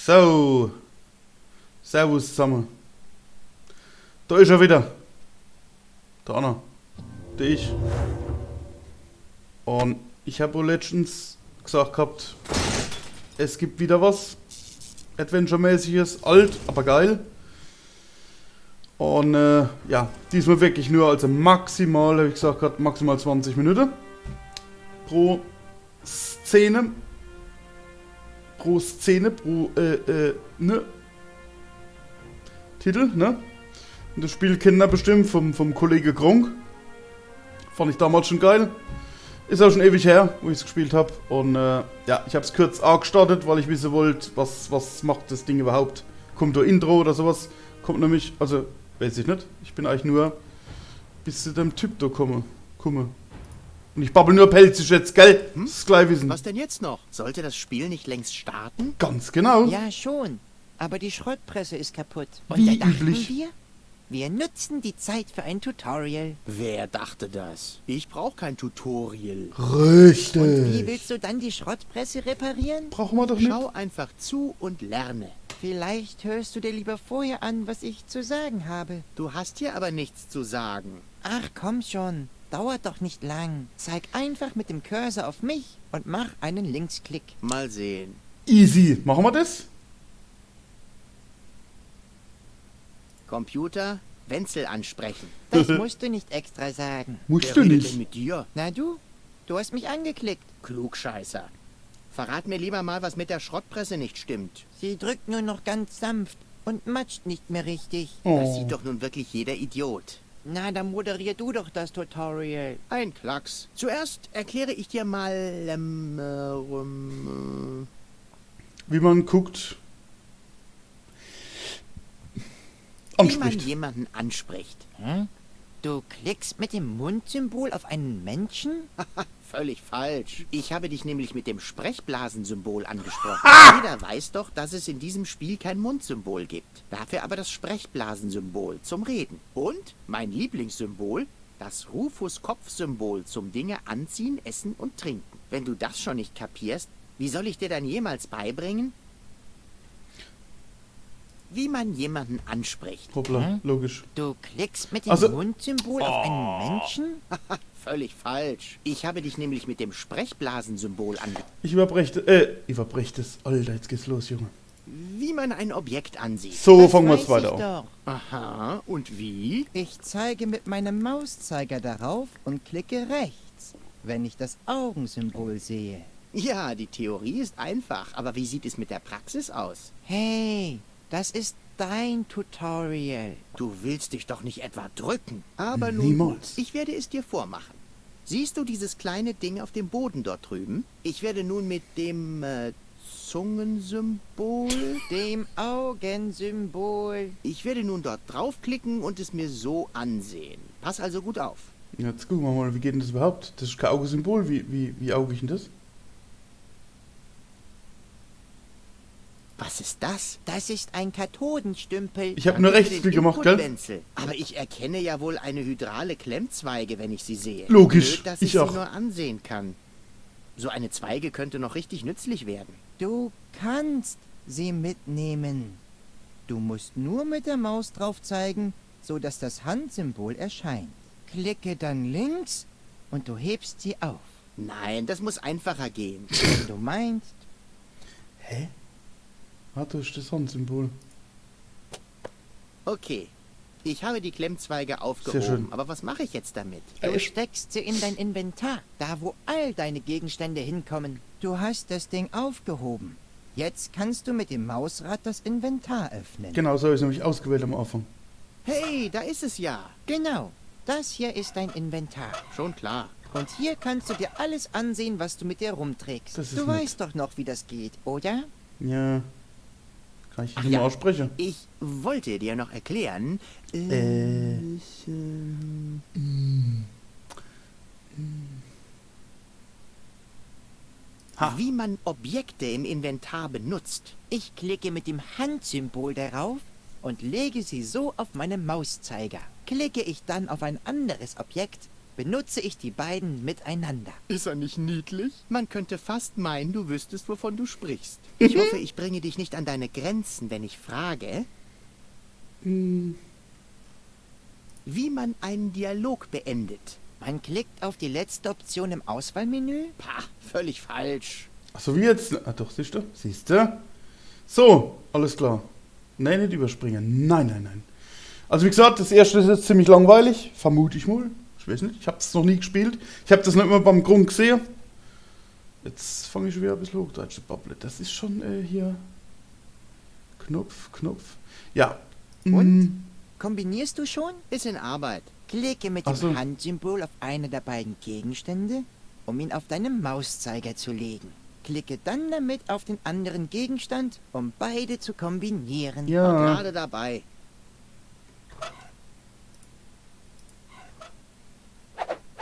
So, servus zusammen. Da ist er wieder. Der Anna. Der ich. Und ich habe wohl letztens gesagt gehabt, es gibt wieder was Adventure-mäßiges, alt, aber geil. Und ja, diesmal wirklich nur, also maximal, habe ich gesagt gehabt, maximal 20 Minuten pro Szene. Pro ne? Titel, ne? Und das Spiel kennt ihr bestimmt vom Kollege Gronk. Fand ich damals schon geil. Ist auch schon ewig her, wo ich es gespielt habe. Und ja, ich habe es kurz auch gestartet, weil ich wissen wollte, was macht das Ding überhaupt. Kommt da Intro oder sowas? Kommt nämlich, also, weiß ich nicht. Ich bin eigentlich nur bis zu dem Typ da komme. Und ich babbel nur pelzig jetzt, gell? Das ist gleich wissen. Was denn jetzt noch? Sollte das Spiel nicht längst starten? Ganz genau. Ja, schon. Aber die Schrottpresse ist kaputt. Und Wie da dachten üblich. wir nutzen die Zeit für ein Tutorial. Wer dachte das? Ich brauche kein Tutorial. Richtig. Und wie willst du dann die Schrottpresse reparieren? Brauchen wir doch nicht. Schau einfach zu und lerne. Vielleicht hörst du dir lieber vorher an, was ich zu sagen habe. Du hast hier aber nichts zu sagen. Ach, komm schon. Dauert doch nicht lang. Zeig einfach mit dem Cursor auf mich und mach einen Linksklick. Mal sehen. Easy. Machen wir das? Computer, Wenzel ansprechen. Das musst du nicht extra sagen. Musst Wer du redet nicht. denn mit dir? Na du hast mich angeklickt. Klugscheißer. Verrat mir lieber mal, was mit der Schrottpresse nicht stimmt. Sie drückt nur noch ganz sanft und matscht nicht mehr richtig. Das sieht doch nun wirklich jeder Idiot. Na, dann moderier du doch das Tutorial. Ein Klacks. Zuerst erkläre ich dir mal, Wie man guckt. wie man Anspricht. jemanden anspricht. Hm? Du klickst mit dem Mundsymbol auf einen Menschen? Völlig falsch. Ich habe dich nämlich mit dem Sprechblasensymbol angesprochen. Jeder weiß doch, dass es in diesem Spiel kein Mundsymbol gibt. Dafür aber das Sprechblasensymbol zum Reden. Und mein Lieblingssymbol, das Rufus-Kopfsymbol zum Dinge anziehen, essen und trinken. Wenn du das schon nicht kapierst, wie soll ich dir dann jemals beibringen, wie man jemanden anspricht? Hoppla, logisch. Du klickst mit dem Also- Mundsymbol auf einen Menschen? Völlig falsch. Ich habe dich nämlich mit dem Sprechblasensymbol angesprochen. Ich überbrech das. Alter, jetzt geht's los, Junge. Wie man ein Objekt ansieht. So, Das fangen wir weiß jetzt weiter ich an. doch. Aha, und wie? Ich zeige mit meinem Mauszeiger darauf und klicke rechts, wenn ich das Augensymbol sehe. Ja, die Theorie ist einfach, aber wie sieht es mit der Praxis aus? Hey, das ist dein Tutorial. Du willst dich doch nicht etwa drücken. Aber nun, Niemals. ich werde es dir vormachen. Siehst du dieses kleine Ding auf dem Boden dort drüben? Ich werde nun mit dem Zungensymbol... Dem Augensymbol. Ich werde nun dort draufklicken und es mir so ansehen. Pass also gut auf. Jetzt gucken wir mal, wie geht denn das überhaupt? Das ist kein Augesymbol. Wie auge ich denn das? Was ist das? Das ist ein Kathodenstümpel. Ich habe nur Danke für Rechtsklick den gemacht, Input, gell? Wenzel. Aber ich erkenne ja wohl eine hydrale Klemmzweige, wenn ich sie sehe. Logisch, Blöd, dass ich ich auch. sie nur ansehen kann. So eine Zweige könnte noch richtig nützlich werden. Du kannst sie mitnehmen. Du musst nur mit der Maus drauf zeigen, so dass das Handsymbol erscheint. Klicke dann links und du hebst sie auf. Nein, das muss einfacher gehen. Wenn du meinst, Hä? Ah, das ist das Handsymbol. Okay, ich habe die Klemmzweige Sehr aufgehoben. schön. Aber was mache ich jetzt damit? du steckst sie in dein Inventar, da wo all deine Gegenstände hinkommen. Du hast das Ding aufgehoben. Jetzt kannst du mit dem Mausrad das Inventar öffnen. Genau, so habe ich es nämlich ausgewählt am Anfang. Hey, da ist es ja. Genau, das hier ist dein Inventar. Schon klar. Und hier kannst du dir alles ansehen, was du mit dir rumträgst. Das ist Du nett. weißt doch noch, wie das geht, oder? Ja. Kann ich Ach nicht ja. mal aussprechen? Ich wollte dir noch erklären. Ha. Wie man Objekte im Inventar benutzt. Ich klicke mit dem Handsymbol darauf und lege sie so auf meinen Mauszeiger. Klicke ich dann auf ein anderes Objekt, benutze ich die beiden miteinander. Ist er nicht niedlich? Man könnte fast meinen, du wüsstest, wovon du sprichst. Ich hoffe, ich bringe dich nicht an deine Grenzen, wenn ich frage, wie man einen Dialog beendet. Man klickt auf die letzte Option im Auswahlmenü. Pah, völlig falsch. Achso, wie jetzt? Ah, doch, siehst du? Siehst du? So, alles klar. Nein, nicht überspringen. Nein, nein, nein. Also wie gesagt, das erste ist jetzt ziemlich langweilig. Vermute ich mal. Ich weiß nicht, ich habe es noch nie gespielt. Ich habe das nicht immer beim Grund gesehen. Jetzt fange ich schon wieder ein bisschen hoch, deutsche Bubble. Das ist schon hier... Knopf. Ja. Und? Kombinierst du schon? Ist in Arbeit. Klicke mit Ach dem so. Handsymbol auf einer der beiden Gegenstände, um ihn auf deinen Mauszeiger zu legen. Klicke dann damit auf den anderen Gegenstand, um beide zu kombinieren. War Ja. gerade dabei.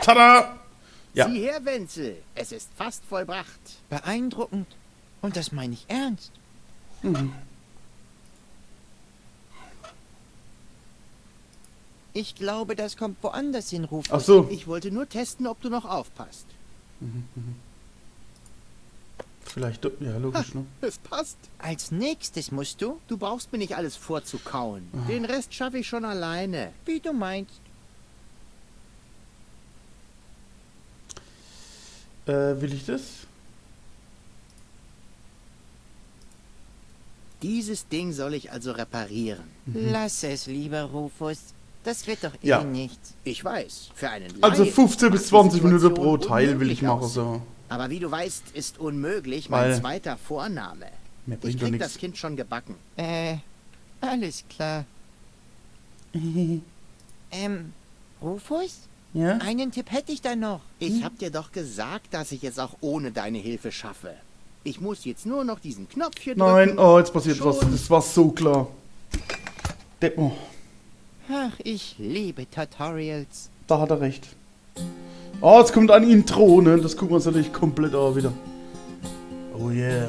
Tada! Ja. Sieh her, Wenzel. Es ist fast vollbracht. Beeindruckend. Und das meine ich ernst. Ich glaube, das kommt woanders hin, Rufus. Ach so. Ich wollte nur testen, ob du noch aufpasst. Vielleicht, ja, logisch, ne? Es passt. Als nächstes musst du, Du brauchst mir nicht alles vorzukauen. Den Rest schaffe ich schon alleine. wie du meinst. Will ich das? Dieses Ding soll ich also reparieren. Lass es, lieber Rufus. Das wird doch Ja. nichts. Ich weiß, für einen Also Laien 15 bis macht die 20 Minuten Situation pro Teil will unmöglich ich machen, aus. so. Aber wie du weißt, ist unmöglich Weil- mein zweiter Vorname. Mir Ich bringt doch krieg nichts. das Kind schon gebacken. Alles klar. Rufus? Ja? Einen Tipp hätte ich da noch. Ich hab dir doch gesagt, dass ich es auch ohne deine Hilfe schaffe. Ich muss jetzt nur noch diesen Knopf hier Nein, drücken. oh, jetzt passiert was. Schon. Das war so klar. Deppo, Ach, ich liebe Tutorials. da hat er recht. Oh, jetzt kommt ein Intro, ne? Das gucken wir uns natürlich komplett an wieder. Oh yeah.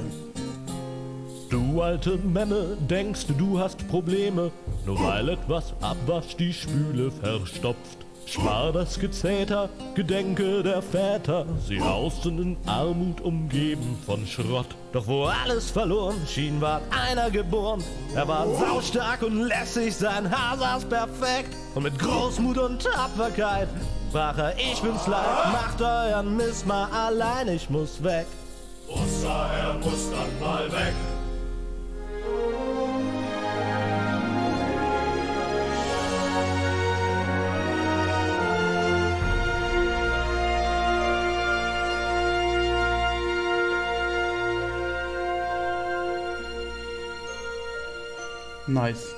Du alte Memme, denkst du hast Probleme, nur weil etwas Abwasch die Spüle verstopft. Spar das Gezeter, gedenke der Väter, sie hausten in Armut umgeben von Schrott. Doch wo alles verloren schien, ward einer geboren. Er war saustark und lässig, sein Haar saß perfekt. Und mit Großmut und Tapferkeit sprach er, ich bin's leid, macht euren Mist mal allein, ich muss weg. Außer er muss dann mal weg. Nice.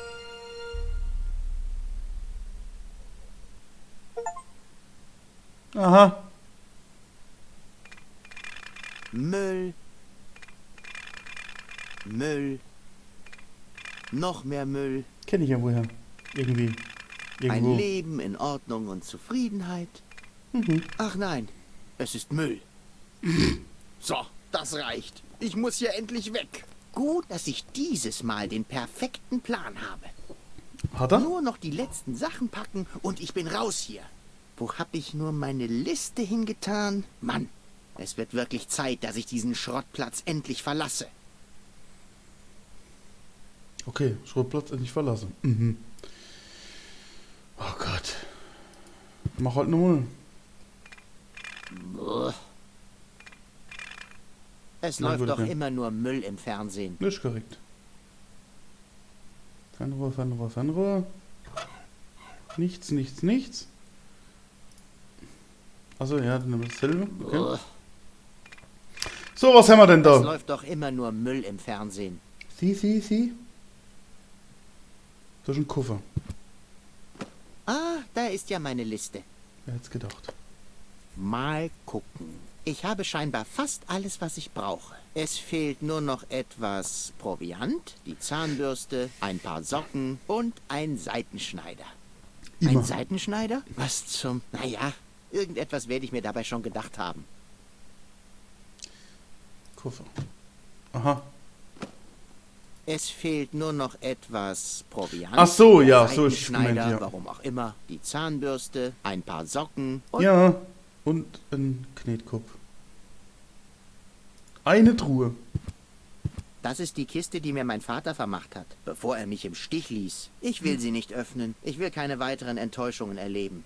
Aha. Müll. Müll. Noch mehr Müll. Kenne ich ja woher. Irgendwie. Ein Irgendwo. Leben in Ordnung und Zufriedenheit. Ach nein, es ist Müll. So, das reicht. Ich muss hier endlich weg. Gut, dass ich dieses Mal den perfekten Plan habe. Hat er? Nur noch die letzten Sachen packen und ich bin raus hier. Wo hab ich nur meine Liste hingetan? Mann, es wird wirklich Zeit, dass ich diesen Schrottplatz endlich verlasse. Okay, Schrottplatz endlich verlassen. Mhm. Oh Gott. Mach halt nochmal. Es Na, läuft würde doch ich ja. immer nur Müll im Fernsehen. Nicht korrekt. Fernrohr, Fernrohr, Fernrohr. Nichts, nichts, nichts. Also ja, dann nehmen wir dasselbe. Okay. So, was haben wir denn Es da? läuft doch immer nur Müll im Fernsehen. Sie. Das ist ein Koffer. Ah, da ist ja meine Liste. Wer hätte es gedacht? Mal gucken. Ich habe scheinbar fast alles, was ich brauche. Es fehlt nur noch etwas Proviant, die Zahnbürste, ein paar Socken und ein Seitenschneider. Immer. Ein Seitenschneider? Was zum... Naja, irgendetwas werde ich mir dabei schon gedacht haben. Koffer. Aha. Es fehlt nur noch etwas Proviant. Ach so, ja, der so ist es Seitenschneider, gemeint, ja. warum auch immer, die Zahnbürste, ein paar Socken und Ja, und ein Knetkopf. Eine Truhe. das ist die Kiste, die mir mein Vater vermacht hat, bevor er mich im Stich ließ. Ich will sie nicht öffnen. Ich will keine weiteren Enttäuschungen erleben.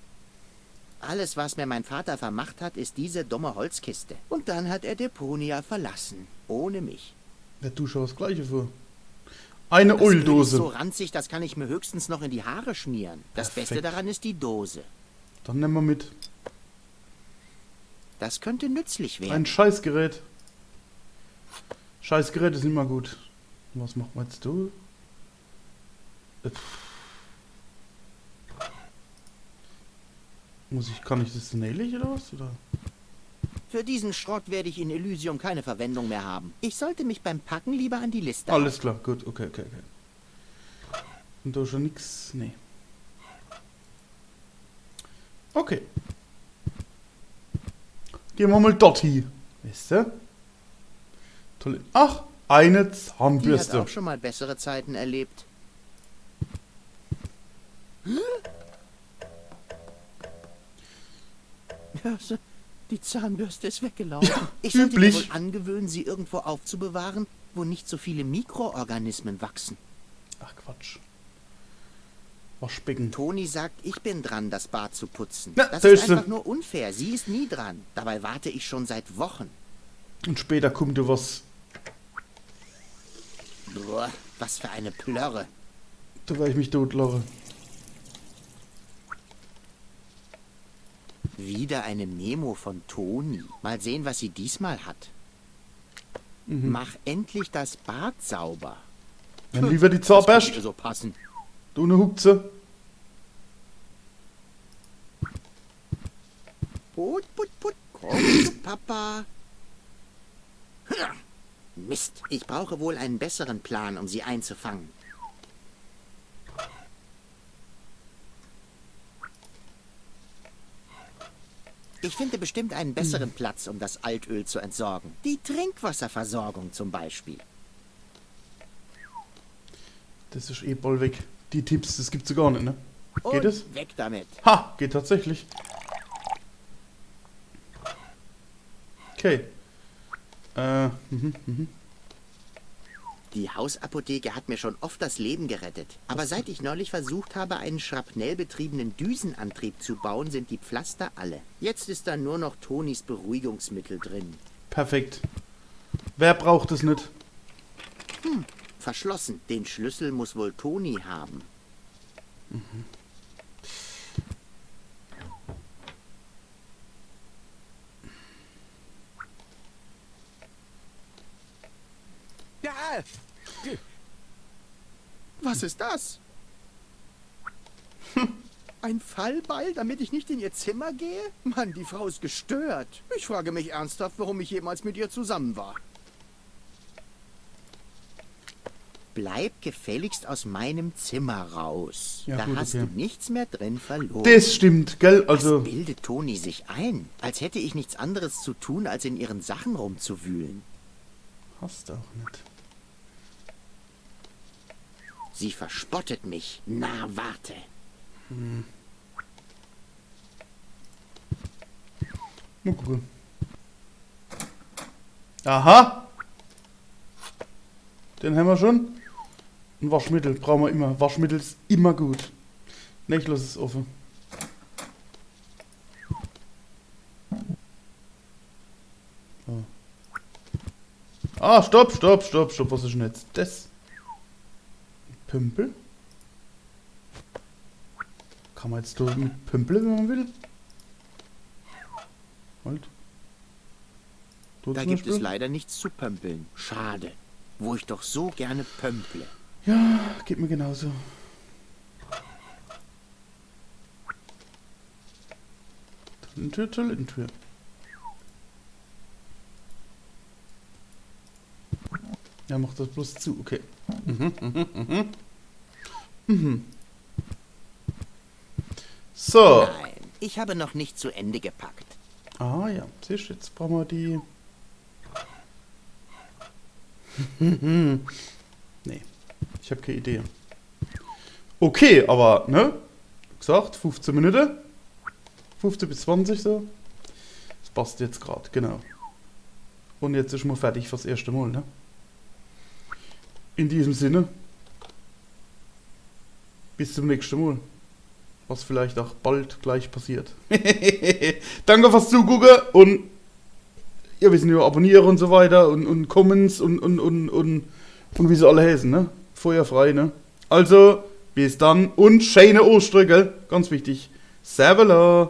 Alles, was mir mein Vater vermacht hat, ist diese dumme Holzkiste. Und dann hat er Deponia verlassen. Ohne mich. Ja, du schau das Gleiche vor. Eine Das Öl ist Öldose. so ranzig, das kann ich mir höchstens noch in die Haare schmieren. Das Perfekt. Beste daran ist die Dose. Dann nehmen wir mit. Das könnte nützlich werden. Ein Scheißgerät. Scheißgerät ist immer gut. Was macht man jetzt du? Kann ich das nählich oder was? Oder? Für diesen Schrott werde ich in Elysium keine Verwendung mehr haben. Ich sollte mich beim Packen lieber an die Liste Alles klar, gut, okay. Und da schon nix? Nee. Okay. Gehen wir mal dorthin. Weißt du? Toll. Ach, eine Die hat Zahnbürste. auch schon mal bessere Zeiten erlebt. Ja, die Zahnbürste ist weggelaufen. Ich sollte mir Üblich. wohl angewöhnen, sie irgendwo aufzubewahren, wo nicht so viele Mikroorganismen wachsen. Ach Quatsch. Waschbecken. Toni sagt, ich bin dran, das Bad zu putzen. Na, Das da ist ist sie. einfach nur unfair. Sie ist nie dran. Dabei warte ich schon seit Wochen. Und später kommt da was. Boah, was für eine Plörre. Da werde ich mich totlachen. Wieder eine Memo von Toni. Mal sehen, was sie diesmal hat. Mach endlich das Bad sauber. Wenn lieber die Das könnte Zahnbürste. ihr so passen. Du ne Hupze. Put, komm zu Papa. Mist, ich brauche wohl einen besseren Plan, um sie einzufangen. Ich finde bestimmt einen besseren Platz, um das Altöl zu entsorgen. Die Trinkwasserversorgung zum Beispiel. Das ist eh bald weg. Die Tipps, das gibt's ja gar nicht, ne? Geht Und es? weg damit. Ha, geht tatsächlich. Okay. Die Hausapotheke hat mir schon oft das Leben gerettet. Aber seit ich neulich versucht habe, einen schrapnellbetriebenen Düsenantrieb zu bauen, sind die Pflaster alle. Jetzt ist da nur noch Tonis Beruhigungsmittel drin. Perfekt. Wer braucht es nicht? Verschlossen. Den Schlüssel muss wohl Toni haben. Ja, Was ist das? Ein Fallbeil, damit ich nicht in ihr Zimmer gehe? Mann, die Frau ist gestört. Ich frage mich ernsthaft, warum ich jemals mit ihr zusammen war. Bleib gefälligst aus meinem Zimmer raus. Ja, Da gut, hast okay. du nichts mehr drin verloren. Das stimmt, gell? Was Also, bildet Toni sich ein? Als hätte ich nichts anderes zu tun, als in ihren Sachen rumzuwühlen. hast du auch nicht. Sie verspottet mich. Na, warte. Mal gucken. Aha! Den haben wir schon. Ein Waschmittel brauchen wir immer. Waschmittel ist immer gut. Ne, ich lasse es offen. So. Ah, stopp. Was ist denn jetzt das? Pümpel? Kann man jetzt da mit Pümpeln, wenn man will? Halt. Du Da zum gibt es Beispiel? leider nichts zu pömpeln. Schade. Wo ich doch so gerne pömple. Ja, geht mir genauso. Toilettentür. Ja, macht das bloß zu, okay. So. Nein, ich habe noch nicht zu Ende gepackt. Ah ja, siehst du, jetzt brauchen wir die... Nee, ich habe keine Idee. Okay, aber, ne? Gesagt, 15 Minuten. 15 bis 20 so. Das passt jetzt gerade, genau. Und jetzt ist man fertig fürs erste Mal, ne? In diesem Sinne. Bis zum nächsten Mal. Was vielleicht auch bald gleich passiert. Danke fürs Zugucken und ja, wir sind ja abonnieren und so weiter und Comments und wie sie alle heißen, ne? Feuerfrei, ne? Also, bis dann und schöne Ostern, gell? Ganz wichtig. Servus.